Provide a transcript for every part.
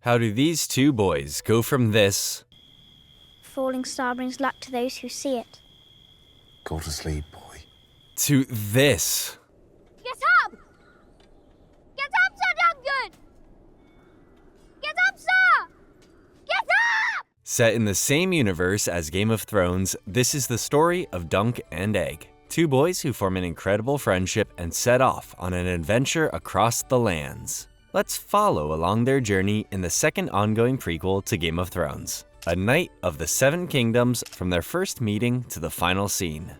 How do these two boys go from this Falling star brings luck to those who see it. Go to sleep, boy. to this? Get up! Get up, Sir Duncan! Get up, sir! Get up! Set in the same universe as Game of Thrones, this is the story of Dunk and Egg, two boys who form an incredible friendship and set off on an adventure across the lands. Let's follow along their journey in the second ongoing prequel to Game of Thrones, A Knight of the Seven Kingdoms, from their first meeting to the final scene.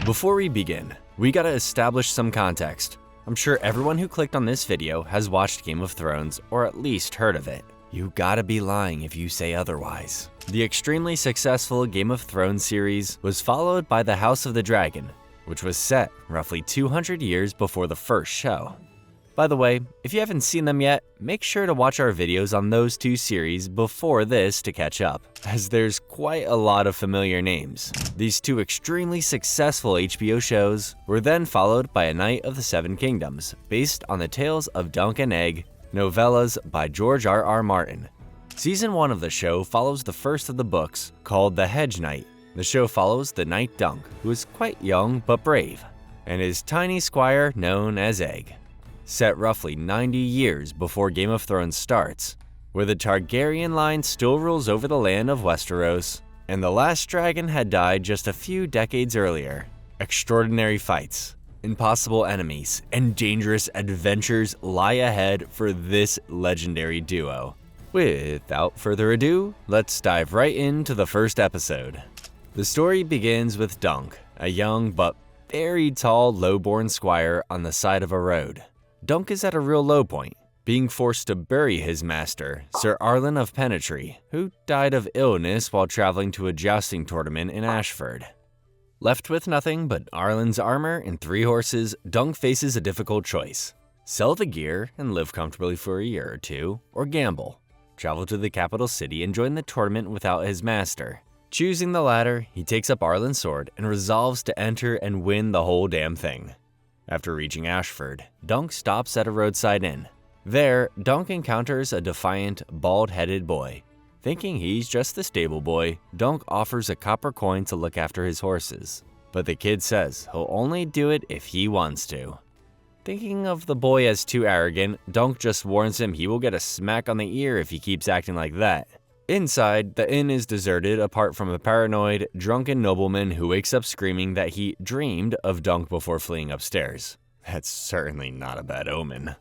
Before we begin, we gotta establish some context. I'm sure everyone who clicked on this video has watched Game of Thrones or at least heard of it. You gotta be lying if you say otherwise. The extremely successful Game of Thrones series was followed by The House of the Dragon, which was set roughly 200 years before the first show. By the way, if you haven't seen them yet, make sure to watch our videos on those two series before this to catch up, as there's quite a lot of familiar names. These two extremely successful HBO shows were then followed by A Knight of the Seven Kingdoms, based on the tales of Dunk and Egg, novellas by George R.R. Martin. Season 1 of the show follows the first of the books, called The Hedge Knight. The show follows the knight Dunk, who is quite young but brave, and his tiny squire known as Egg. Set roughly 90 years before Game of Thrones starts, where the Targaryen line still rules over the land of Westeros, and the last dragon had died just a few decades earlier. Extraordinary fights, impossible enemies, and dangerous adventures lie ahead for this legendary duo. Without further ado, let's dive right into the first episode. The story begins with Dunk, a young but very tall, low-born squire on the side of a road. Dunk is at a real low point, being forced to bury his master, Sir Arlen of Penetree, who died of illness while traveling to a jousting tournament in Ashford. Left with nothing but Arlen's armor and 3 horses, Dunk faces a difficult choice: sell the gear and live comfortably for a year or two, or gamble, travel to the capital city and join the tournament without his master. Choosing the latter, he takes up Arlen's sword and resolves to enter and win the whole damn thing. After reaching Ashford, Dunk stops at a roadside inn. There, Dunk encounters a defiant, bald-headed boy. Thinking he's just the stable boy, Dunk offers a copper coin to look after his horses. But the kid says he'll only do it if he wants to. Thinking of the boy as too arrogant, Dunk just warns him he will get a smack on the ear if he keeps acting like that. Inside, the inn is deserted apart from a paranoid, drunken nobleman who wakes up screaming that he dreamed of Dunk before fleeing upstairs. That's certainly not a bad omen.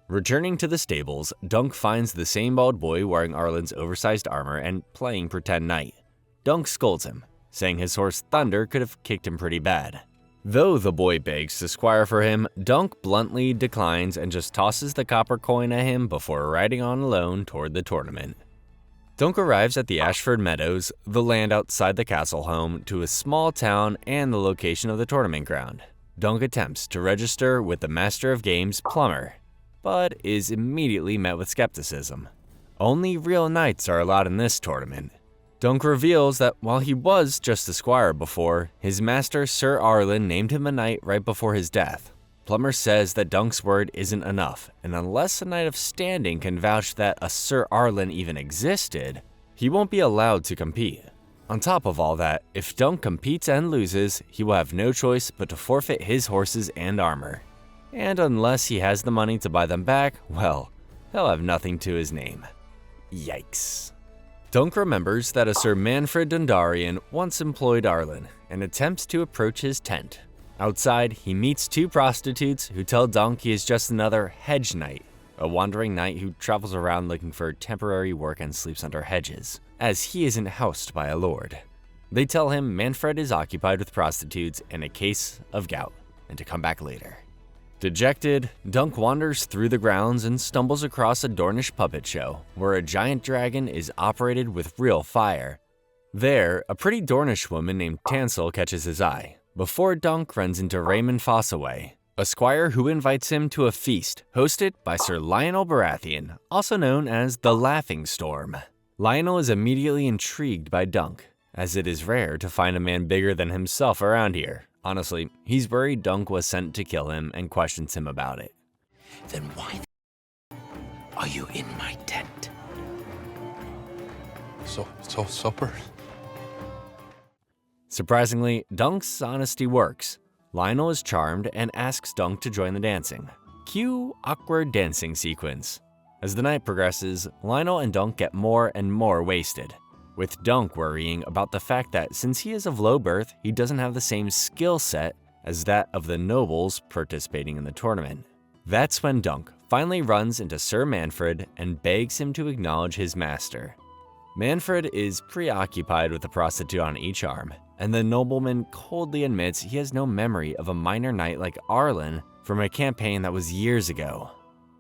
Returning to the stables, Dunk finds the same bald boy wearing Arlen's oversized armor and playing pretend knight. Dunk scolds him, saying his horse Thunder could have kicked him pretty bad. Though the boy begs to squire for him, Dunk bluntly declines and just tosses the copper coin at him before riding on alone toward the tournament. Dunk arrives at the Ashford Meadows, the land outside the castle home to a small town and the location of the tournament ground. Dunk attempts to register with the Master of Games, Plumber, but is immediately met with skepticism. Only real knights are allowed in this tournament. Dunk reveals that while he was just a squire before, his master Sir Arlen named him a knight right before his death. Plumber says that Dunk's word isn't enough, and unless a knight of standing can vouch that a Sir Arlen even existed, he won't be allowed to compete. On top of all that, if Dunk competes and loses, he will have no choice but to forfeit his horses and armor. And unless he has the money to buy them back, well, he'll have nothing to his name. Yikes. Dunk remembers that a Sir Manfred Dundarian once employed Arlen and attempts to approach his tent. Outside, he meets 2 prostitutes who tell Dunk he is just another Hedge Knight, a wandering knight who travels around looking for temporary work and sleeps under hedges, as he isn't housed by a lord. They tell him Manfred is occupied with prostitutes and a case of gout, and to come back later. Dejected, Dunk wanders through the grounds and stumbles across a Dornish puppet show, where a giant dragon is operated with real fire. There, a pretty Dornish woman named Tansel catches his eye, before Dunk runs into Raymond Fossaway, a squire who invites him to a feast hosted by Sir Lionel Baratheon, also known as the Laughing Storm. Lionel is immediately intrigued by Dunk, as it is rare to find a man bigger than himself around here. Honestly, he's worried Dunk was sent to kill him and questions him about it. Then why are you in my tent? supper. Surprisingly, Dunk's honesty works. Lionel is charmed and asks Dunk to join the dancing. Cue awkward dancing sequence. As the night progresses, Lionel and Dunk get more and more wasted, with Dunk worrying about the fact that since he is of low birth, he doesn't have the same skill set as that of the nobles participating in the tournament. That's when Dunk finally runs into Sir Manfred and begs him to acknowledge his master. Manfred is preoccupied with a prostitute on each arm, and the nobleman coldly admits he has no memory of a minor knight like Arlen from a campaign that was years ago.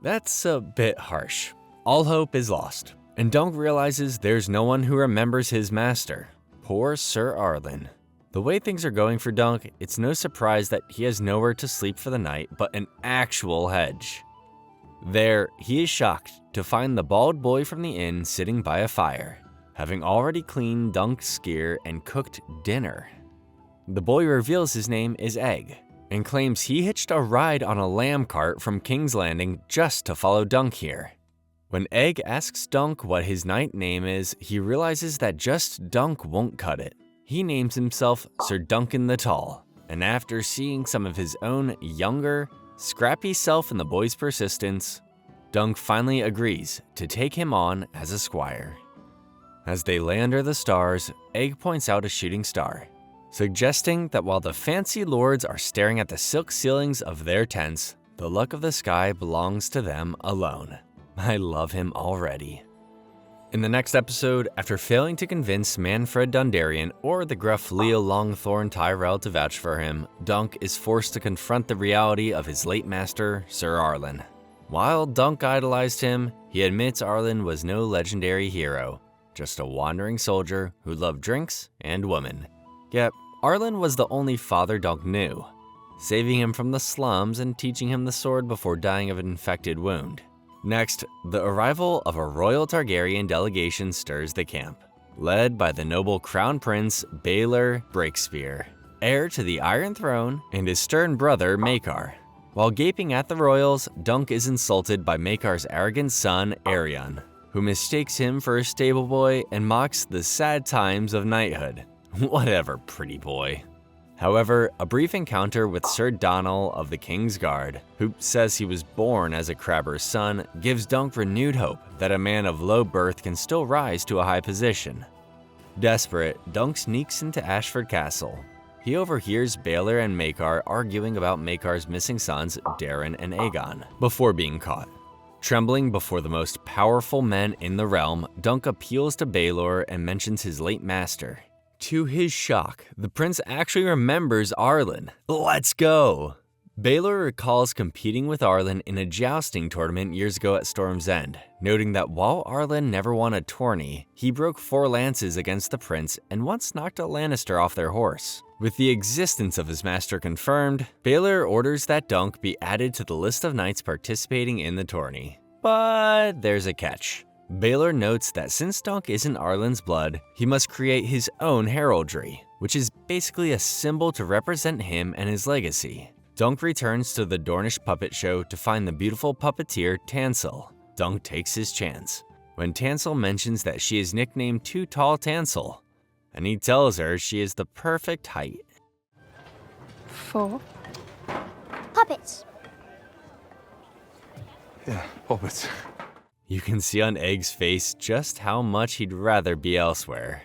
That's a bit harsh. All hope is lost, and Dunk realizes there's no one who remembers his master. Poor Sir Arlen. The way things are going for Dunk, it's no surprise that he has nowhere to sleep for the night but an actual hedge. There, he is shocked to find the bald boy from the inn sitting by a fire, having already cleaned Dunk's gear and cooked dinner. The boy reveals his name is Egg, and claims he hitched a ride on a lamb cart from King's Landing just to follow Dunk here. When Egg asks Dunk what his knight name is, he realizes that just Dunk won't cut it. He names himself Sir Duncan the Tall, and after seeing some of his own younger, scrappy self in the boy's persistence, Dunk finally agrees to take him on as a squire. As they lay under the stars, Egg points out a shooting star, suggesting that while the fancy lords are staring at the silk ceilings of their tents, the luck of the sky belongs to them alone. I love him already. In the next episode, after failing to convince Manfred Dundarian or the gruff Leo Longthorn Tyrell to vouch for him, Dunk is forced to confront the reality of his late master, Sir Arlen. While Dunk idolized him, he admits Arlen was no legendary hero, just a wandering soldier who loved drinks and women. Yet, Arlen was the only father Dunk knew, saving him from the slums and teaching him the sword before dying of an infected wound. Next, the arrival of a royal Targaryen delegation stirs the camp, led by the noble Crown Prince Baelor Breakspear, heir to the Iron Throne, and his stern brother Maekar. While gaping at the royals, Dunk is insulted by Maekar's arrogant son Aerion, who mistakes him for a stable boy and mocks the sad times of knighthood. Whatever, pretty boy. However, a brief encounter with Sir Donal of the King's Guard, who says he was born as a crabber's son, gives Dunk renewed hope that a man of low birth can still rise to a high position. Desperate, Dunk sneaks into Ashford Castle. He overhears Baelor and Maekar arguing about Maekar's missing sons, Daeron and Aegon, before being caught. Trembling before the most powerful men in the realm, Dunk appeals to Baelor and mentions his late master. To his shock, the prince actually remembers Arlen. Let's go! Baelor recalls competing with Arlen in a jousting tournament years ago at Storm's End, noting that while Arlen never won a tourney, he broke 4 lances against the prince and once knocked a Lannister off their horse. With the existence of his master confirmed, Baelor orders that Dunk be added to the list of knights participating in the tourney. But there's a catch. Baelor notes that since Dunk isn't Arlen's blood, he must create his own heraldry, which is basically a symbol to represent him and his legacy. Dunk returns to the Dornish puppet show to find the beautiful puppeteer Tansel. Dunk takes his chance, when Tansel mentions that she is nicknamed Too Tall Tansel, and he tells her she is the perfect height. 4 puppets. Yeah, puppets. You can see on Egg's face just how much he'd rather be elsewhere.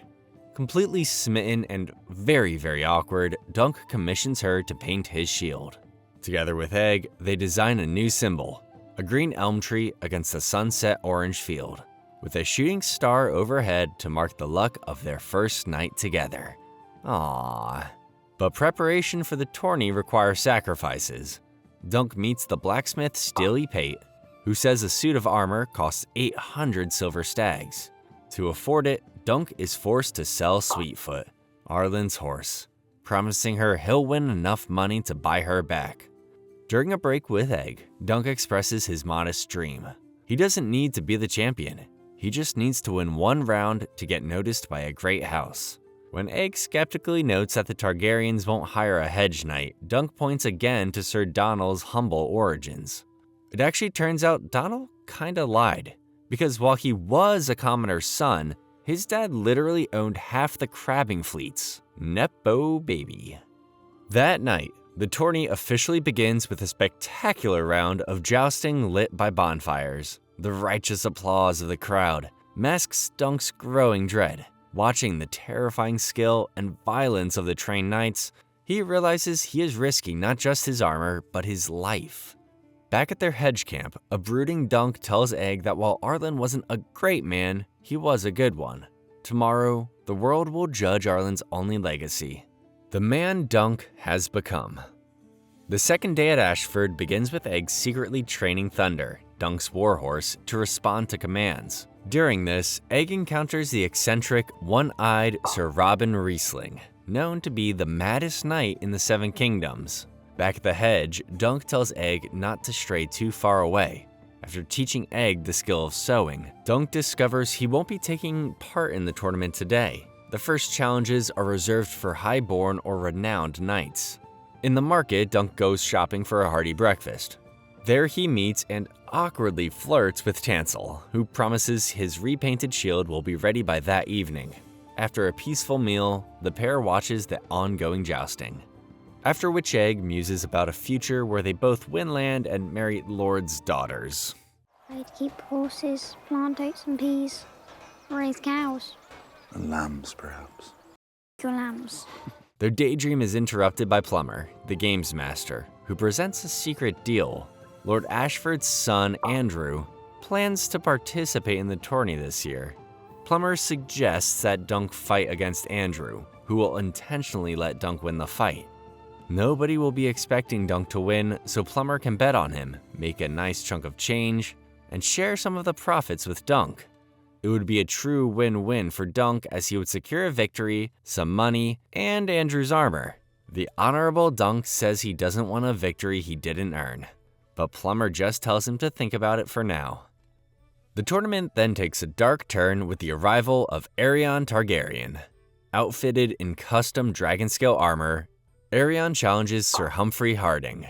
Completely smitten and very, very awkward, Dunk commissions her to paint his shield. Together with Egg, they design a new symbol, a green elm tree against a sunset orange field, with a shooting star overhead to mark the luck of their first night together. Aww. But preparation for the tourney requires sacrifices. Dunk meets the blacksmith Steely Pate, who says a suit of armor costs 800 silver stags. To afford it, Dunk is forced to sell Sweetfoot, Arlen's horse, promising her he'll win enough money to buy her back. During a break with Egg, Dunk expresses his modest dream. He doesn't need to be the champion. He just needs to win 1 round to get noticed by a great house. When Egg skeptically notes that the Targaryens won't hire a Hedge Knight, Dunk points again to Sir Donal's humble origins. It actually turns out Donal kinda lied, because while he was a commoner's son, His dad literally owned half the crabbing fleets. Nepo baby. That night, the tourney officially begins with a spectacular round of jousting lit by bonfires. The righteous applause of the crowd masks Dunk's growing dread. Watching the terrifying skill and violence of the trained knights, he realizes he is risking not just his armor, but his life. Back at their hedge camp, a brooding Dunk tells Egg that while Arlen wasn't a great man, he was a good one. Tomorrow, the world will judge Arlen's only legacy, the man Dunk has become. The second day at Ashford begins with Egg secretly training Thunder, Dunk's warhorse, to respond to commands. During this, Egg encounters the eccentric, one-eyed Sir Robin Riesling, known to be the maddest knight in the Seven Kingdoms. Back at the hedge, Dunk tells Egg not to stray too far away. After teaching Egg the skill of sewing, Dunk discovers he won't be taking part in the tournament today. The first challenges are reserved for high-born or renowned knights. In the market, Dunk goes shopping for a hearty breakfast. There he meets and awkwardly flirts with Tansel, who promises his repainted shield will be ready by that evening. After a peaceful meal, the pair watches the ongoing jousting. After which Egg muses about a future where they both win land and marry lords' daughters. I'd keep horses, plant oats and peas, raise cows. And lambs, perhaps. Your lambs. Their daydream is interrupted by Plummer, the games master, who presents a secret deal. Lord Ashford's son, Andrew, plans to participate in the tourney this year. Plummer suggests that Dunk fight against Andrew, who will intentionally let Dunk win the fight. Nobody will be expecting Dunk to win, so Plummer can bet on him, make a nice chunk of change, and share some of the profits with Dunk. It would be a true win-win for Dunk as he would secure a victory, some money, and Andrew's armor. The honorable Dunk says he doesn't want a victory he didn't earn, but Plummer just tells him to think about it for now. The tournament then takes a dark turn with the arrival of Aerion Targaryen. Outfitted in custom dragon-scale armor, Aerion challenges Sir Humphrey Harding.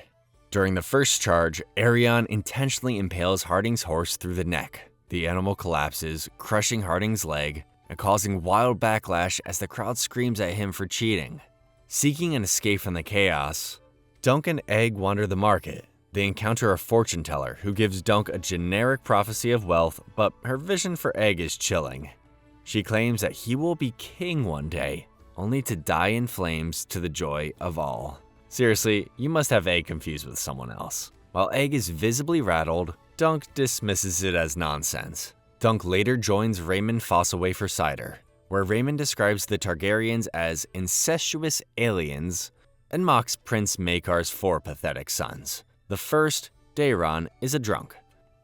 During the first charge, Aerion intentionally impales Harding's horse through the neck. The animal collapses, crushing Harding's leg and causing wild backlash as the crowd screams at him for cheating. Seeking an escape from the chaos, Dunk and Egg wander the market. They encounter a fortune teller who gives Dunk a generic prophecy of wealth, but her vision for Egg is chilling. She claims that he will be king one day, only to die in flames to the joy of all. Seriously, you must have Egg confused with someone else. While Egg is visibly rattled, Dunk dismisses it as nonsense. Dunk later joins Raymond Fossaway for cider, where Raymond describes the Targaryens as incestuous aliens and mocks Prince Maekar's 4 pathetic sons. The first, Daeron, is a drunk.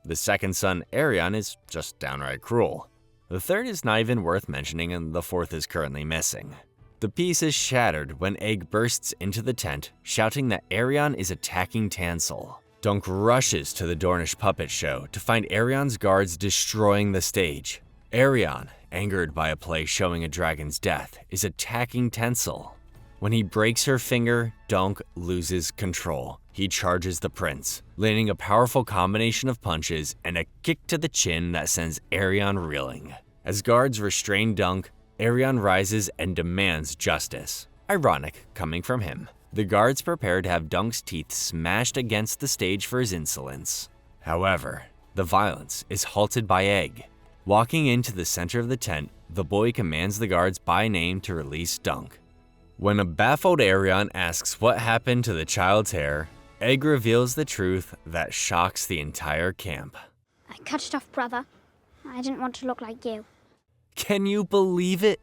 The second son, Aerion, is just downright cruel. The third is not even worth mentioning, and the fourth is currently missing. The peace is shattered when Egg bursts into the tent, shouting that Aerion is attacking Tansel. Dunk rushes to the Dornish puppet show to find Aerion's guards destroying the stage. Aerion, angered by a play showing a dragon's death, is attacking Tansel. When he breaks her finger, Dunk loses control. He charges the prince, landing a powerful combination of punches and a kick to the chin that sends Aerion reeling. As guards restrain Dunk, Aerion rises and demands justice. Ironic coming from him. The guards prepare to have Dunk's teeth smashed against the stage for his insolence. However, the violence is halted by Egg. Walking into the center of the tent, the boy commands the guards by name to release Dunk. When a baffled Aerion asks what happened to the child's hair, Egg reveals the truth that shocks the entire camp. I cut it off, brother. I didn't want to look like you. Can you believe it?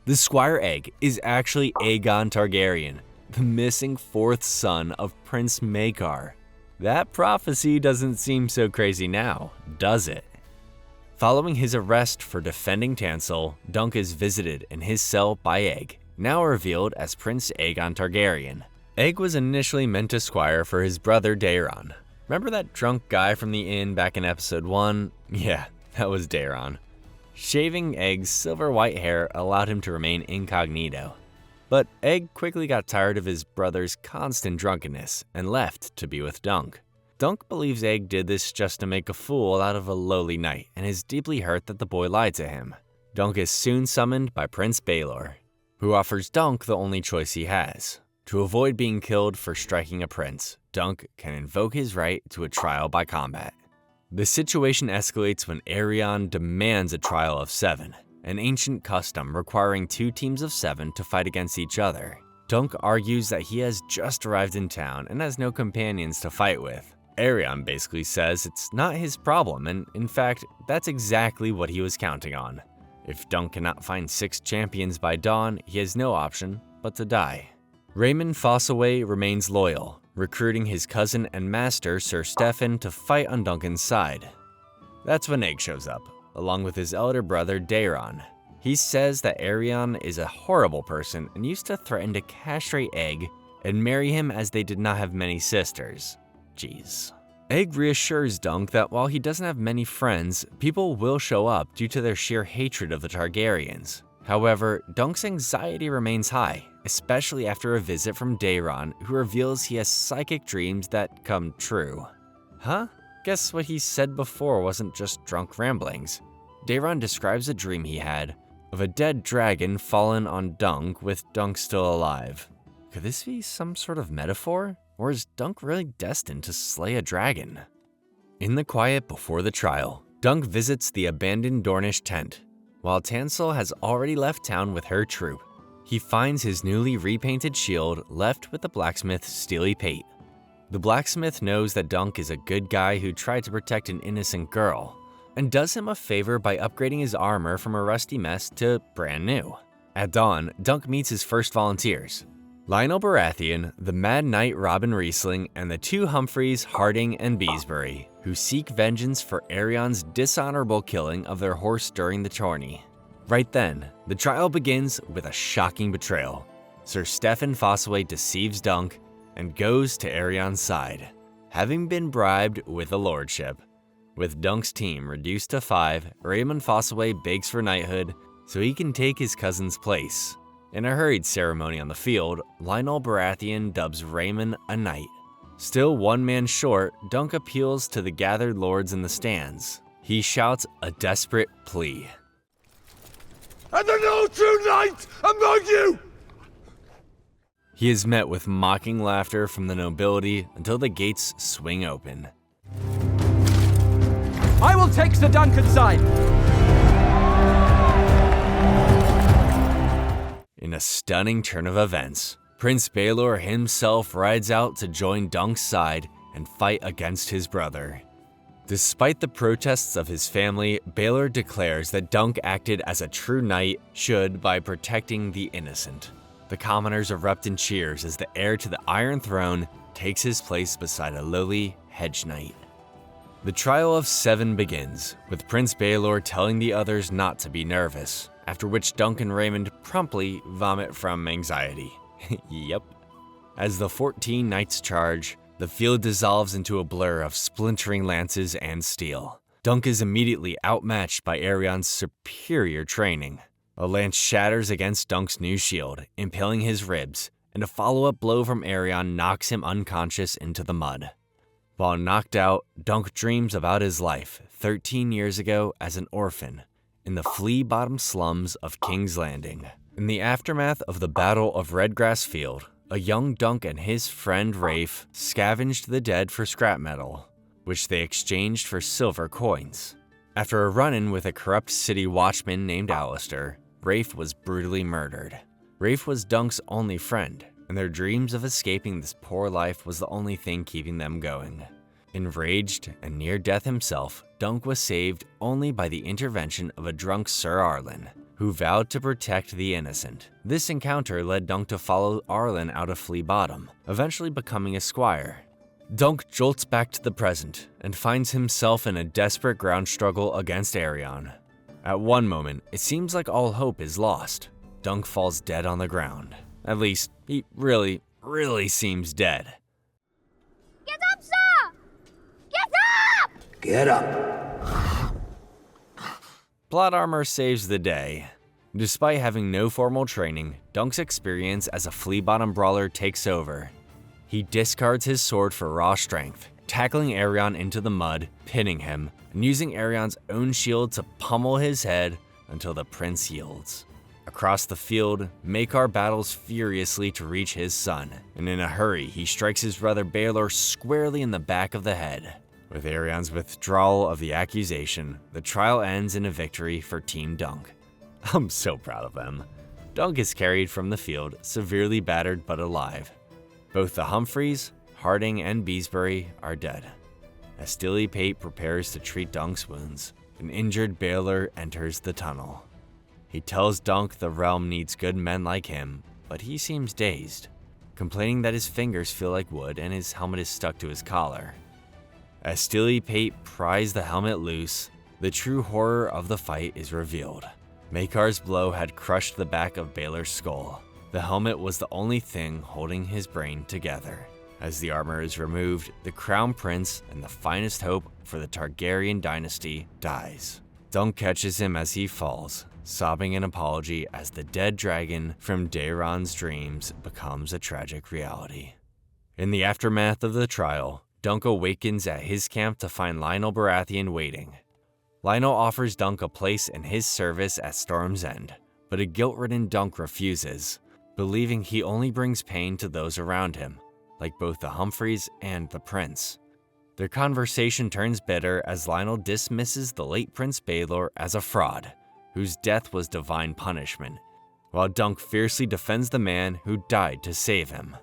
The Squire Egg is actually Aegon Targaryen, the missing 4th son of Prince Maekar. That prophecy doesn't seem so crazy now, does it? Following his arrest for defending Tansel, Dunk is visited in his cell by Egg, now revealed as Prince Aegon Targaryen. Egg was initially meant to Squire for his brother Daeron. Remember that drunk guy from the inn back in episode 1? Yeah, that was Daeron. Shaving Egg's silver white hair allowed him to remain incognito. But Egg quickly got tired of his brother's constant drunkenness and left to be with Dunk. Dunk believes Egg did this just to make a fool out of a lowly knight and is deeply hurt that the boy lied to him. Dunk is soon summoned by Prince Baelor, who offers Dunk the only choice he has. To avoid being killed for striking a prince, Dunk can invoke his right to a trial by combat. The situation escalates when Aerion demands a trial of 7, an ancient custom requiring 2 teams of 7 to fight against each other. Dunk argues that he has just arrived in town and has no companions to fight with. Aerion basically says it's not his problem, and in fact, that's exactly what he was counting on. If Dunk cannot find 6 champions by dawn, he has no option but to die. Raymond Fossaway remains loyal, recruiting his cousin and master Sir Stefan to fight on Duncan's side. That's when Egg shows up, along with his elder brother Daeron. He says that Aerion is a horrible person and used to threaten to castrate Egg and marry him as they did not have many sisters. Jeez. Egg reassures Dunk that while he doesn't have many friends, people will show up due to their sheer hatred of the Targaryens. However, Dunk's anxiety remains high, especially after a visit from Daeron, who reveals he has psychic dreams that come true. Huh? Guess what he said before wasn't just drunk ramblings. Daeron describes a dream he had of a dead dragon fallen on Dunk with Dunk still alive. Could this be some sort of metaphor? Or is Dunk really destined to slay a dragon? In the quiet before the trial, Dunk visits the abandoned Dornish tent. While Tansel has already left town with her troop, he finds his newly repainted shield left with the blacksmith's steely pate. The blacksmith knows that Dunk is a good guy who tried to protect an innocent girl, and does him a favor by upgrading his armor from a rusty mess to brand new. At dawn, Dunk meets his first volunteers: Lionel Baratheon, the Mad Knight Robin Riesling, and the 2 Humphreys, Harding, and Beesbury, who seek vengeance for Aerion's dishonorable killing of their horse during the tourney. Right then, the trial begins with a shocking betrayal. Sir Stefan Fossaway deceives Dunk and goes to Aerion's side, having been bribed with a lordship. With Dunk's team reduced to 5, Raymond Fossaway begs for knighthood so he can take his cousin's place. In a hurried ceremony on the field, Lionel Baratheon dubs Raymond a knight. Still 1 man short, Dunk appeals to the gathered lords in the stands. He shouts a desperate plea. "And there no true knight among you!" He is met with mocking laughter from the nobility until the gates swing open. I will take the Duncan side! In a stunning turn of events, Prince Baelor himself rides out to join Dunk's side and fight against his brother. Despite the protests of his family, Baelor declares that Dunk acted as a true knight should by protecting the innocent. The commoners erupt in cheers as the heir to the Iron Throne takes his place beside a lowly Hedge Knight. The trial of 7 begins, with Prince Baelor telling the others not to be nervous, after which Dunk and Raymond promptly vomit from anxiety. Yep. As the 14 knights charge, the field dissolves into a blur of splintering lances and steel. Dunk is immediately outmatched by Aerion's superior training. A lance shatters against Dunk's new shield, impaling his ribs, and a follow-up blow from Aerion knocks him unconscious into the mud. While knocked out, Dunk dreams about his life 13 years ago as an orphan in the flea-bottom slums of King's Landing. In the aftermath of the Battle of Redgrass Field, a young Dunk and his friend Rafe scavenged the dead for scrap metal, which they exchanged for silver coins. After a run-in with a corrupt city watchman named Alistair, Rafe was brutally murdered. Rafe was Dunk's only friend, and their dreams of escaping this poor life was the only thing keeping them going. Enraged and near death himself, Dunk was saved only by the intervention of a drunk Sir Arlen, who vowed to protect the innocent. This encounter led Dunk to follow Arlen out of Flea Bottom, eventually becoming a squire. Dunk jolts back to the present and finds himself in a desperate ground struggle against Aerion. At one moment, it seems like all hope is lost. Dunk falls dead on the ground. At least, he really seems dead. Get up, sir! Get up! Get up. Plot armor saves the day. Despite having no formal training, Dunk's experience as a flea-bottom brawler takes over. He discards his sword for raw strength, tackling Aerion into the mud, pinning him, and using Aerion's own shield to pummel his head until the prince yields. Across the field, Maekar battles furiously to reach his son, and in a hurry he strikes his brother Baelor squarely in the back of the head. With Aerion's withdrawal of the accusation, the trial ends in a victory for Team Dunk. I'm so proud of them. Dunk is carried from the field, severely battered but alive. Both the Humphreys, Harding, and Beesbury are dead. As Stilly Pate prepares to treat Dunk's wounds, an injured Baelor enters the tunnel. He tells Dunk the realm needs good men like him, but he seems dazed, complaining that his fingers feel like wood and his helmet is stuck to his collar. As Stilly Pate pries the helmet loose, the true horror of the fight is revealed. Maekar's blow had crushed the back of Baelor's skull. The helmet was the only thing holding his brain together. As the armor is removed, the crown prince and the finest hope for the Targaryen dynasty dies. Dunk catches him as he falls, sobbing an apology as the dead dragon from Daeron's dreams becomes a tragic reality. In the aftermath of the trial, Dunk awakens at his camp to find Lionel Baratheon waiting. Lionel offers Dunk a place in his service at Storm's End, but a guilt-ridden Dunk refuses, believing he only brings pain to those around him, like both the Humphreys and the prince. Their conversation turns bitter as Lionel dismisses the late Prince Baelor as a fraud, whose death was divine punishment, while Dunk fiercely defends the man who died to save him.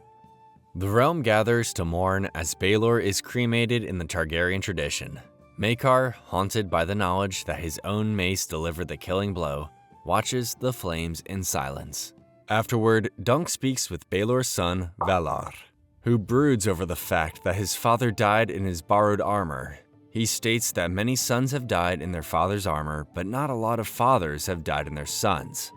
The realm gathers to mourn as Baelor is cremated in the Targaryen tradition. Maekar, haunted by the knowledge that his own mace delivered the killing blow, watches the flames in silence. Afterward, Dunk speaks with Baelor's son, Valar, who broods over the fact that his father died in his borrowed armor. He states that many sons have died in their father's armor, but not a lot of fathers have died in their sons.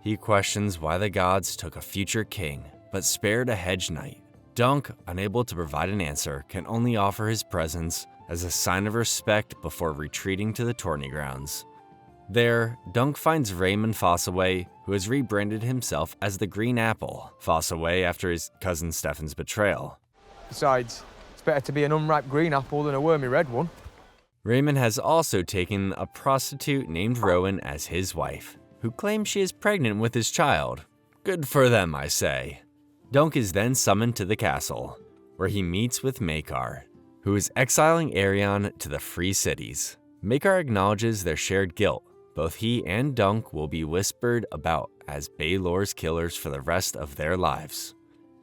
He questions why the gods took a future king, but spared a Hedge Knight. Dunk, unable to provide an answer, can only offer his presence as a sign of respect before retreating to the tourney grounds. There, Dunk finds Raymond Fossaway, who has rebranded himself as the Green Apple, Fossaway after his cousin Stefan's betrayal. Besides, it's better to be an unripe green apple than a wormy red one. Raymond has also taken a prostitute named Rowan as his wife, who claims she is pregnant with his child. Good for them, I say. Dunk is then summoned to the castle, where he meets with Maekar, who is exiling Aerion to the Free Cities. Maekar acknowledges their shared guilt. Both he and Dunk will be whispered about as Baelor's killers for the rest of their lives.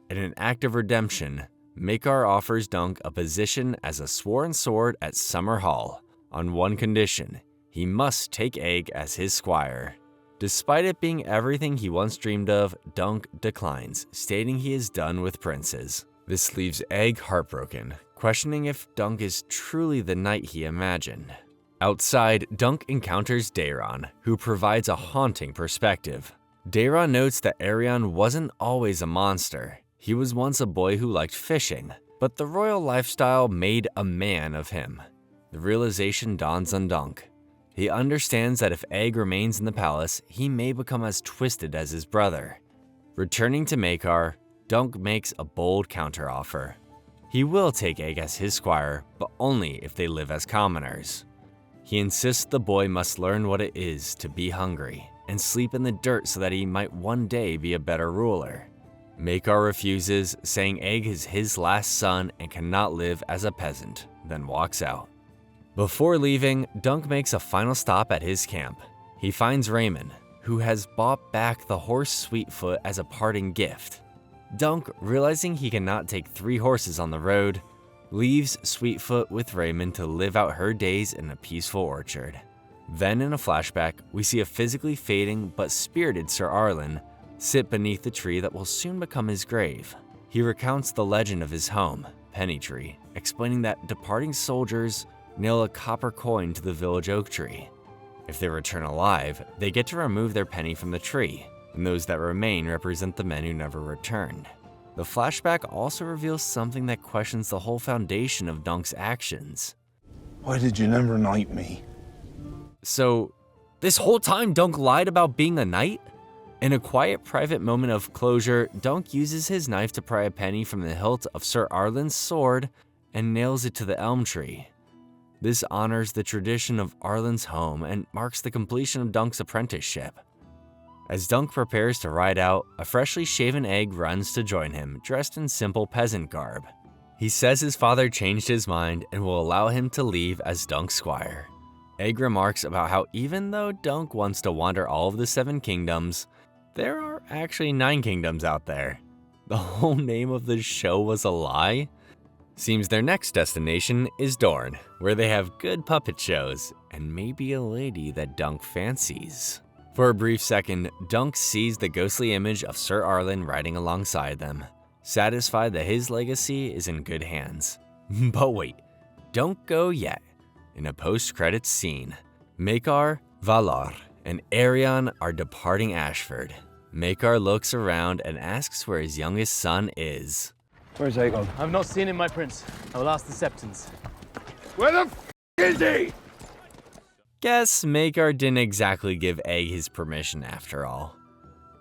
In an act of redemption, Maekar offers Dunk a position as a sworn sword at Summer Hall, on one condition: he must take Egg as his squire. Despite it being everything he once dreamed of, Dunk declines, stating he is done with princes. This leaves Egg heartbroken, questioning if Dunk is truly the knight he imagined. Outside, Dunk encounters Daeron, who provides a haunting perspective. Daeron notes that Aerion wasn't always a monster. He was once a boy who liked fishing, but the royal lifestyle made a man of him. The realization dawns on Dunk. He understands that if Egg remains in the palace, he may become as twisted as his brother. Returning to Maekar, Dunk makes a bold counteroffer. He will take Egg as his squire, but only if they live as commoners. He insists the boy must learn what it is to be hungry and sleep in the dirt so that he might one day be a better ruler. Maekar refuses, saying Egg is his last son and cannot live as a peasant, then walks out. Before leaving, Dunk makes a final stop at his camp. He finds Raymond, who has bought back the horse Sweetfoot as a parting gift. Dunk, realizing he cannot take 3 horses on the road, leaves Sweetfoot with Raymond to live out her days in a peaceful orchard. Then in a flashback, we see a physically fading but spirited Sir Arlen sit beneath the tree that will soon become his grave. He recounts the legend of his home, Pennytree, explaining that departing soldiers nail a copper coin to the village oak tree. If they return alive, they get to remove their penny from the tree, and those that remain represent the men who never returned. The flashback also reveals something that questions the whole foundation of Dunk's actions. Why did you never knight me? So, this whole time Dunk lied about being a knight? In a quiet private moment of closure, Dunk uses his knife to pry a penny from the hilt of Sir Arlen's sword and nails it to the elm tree. This honors the tradition of Arlen's home and marks the completion of Dunk's apprenticeship. As Dunk prepares to ride out, a freshly shaven Egg runs to join him, dressed in simple peasant garb. He says his father changed his mind and will allow him to leave as Dunk's squire. Egg remarks about how even though Dunk wants to wander all of the 7 kingdoms, there are actually 9 kingdoms out there. The whole name of the show was a lie? Seems their next destination is Dorne, where they have good puppet shows and maybe a lady that Dunk fancies. For a brief second, Dunk sees the ghostly image of Sir Arlen riding alongside them, satisfied that his legacy is in good hands. But wait, don't go yet. In a post-credits scene, Maekar, Valar, and Aerion are departing Ashford. Maekar looks around and asks where his youngest son is. Where's Aegon? I've not seen him, my prince. I will ask the Septons. Where the is he? Guess Maekar didn't exactly give Egg his permission after all.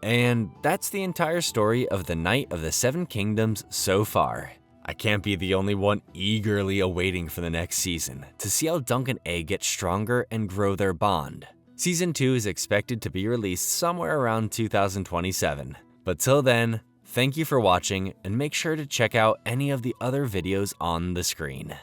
And that's the entire story of the Knight of the 7 Kingdoms so far. I can't be the only one eagerly awaiting for the next season to see how Dunk and Egg get stronger and grow their bond. Season 2 is expected to be released somewhere around 2027. But till then, thank you for watching and make sure to check out any of the other videos on the screen.